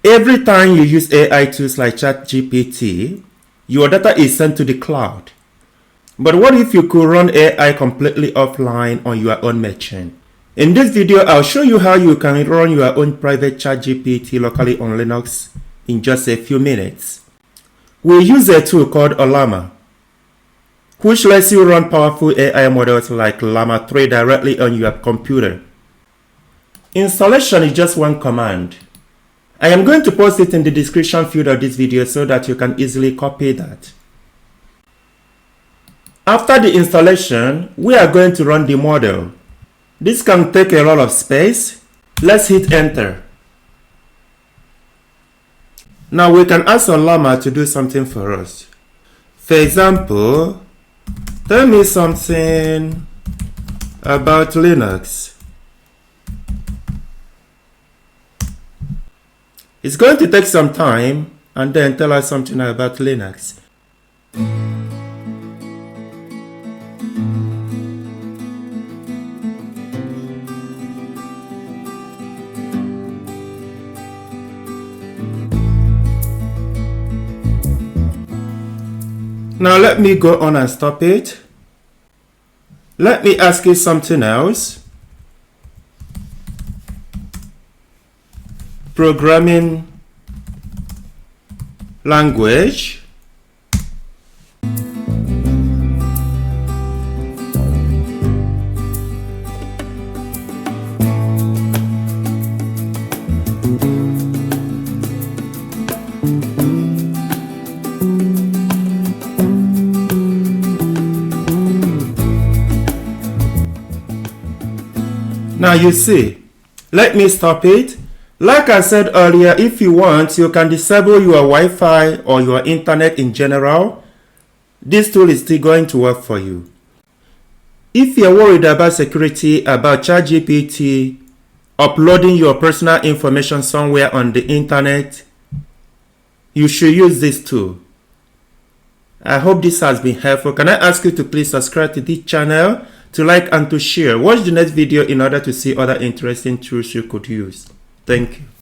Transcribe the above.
Every time you use AI tools like ChatGPT, your data is sent to the cloud. But what if you could run AI completely offline on your own machine? In this video, I'll show you how you can run your own private ChatGPT locally on Linux in just a few minutes. We use a tool called Ollama, which lets you run powerful AI models like Llama 3 directly on your computer. Installation is just one command. I am going to post it in the description field of this video so that you can easily copy that. After the installation, we are going to run the model. This can take a lot of space. Let's hit enter. Now we can ask Llama to do something for us. For example, tell me something about Linux. It's going to take some time and then tell us something about Linux. Now let me go on and stop it. Let me ask you something else. Programming language. Now you see, let me stop it. Like I said earlier, if you want, you can disable your Wi-Fi or your internet in general. This tool is still going to work for you. If you're worried about security, about ChatGPT uploading your personal information somewhere on the internet, you should use this tool. I hope this has been helpful. Can I ask you to please subscribe to this channel, to like and to share. Watch the next video in order to see other interesting tools you could use. Thank you.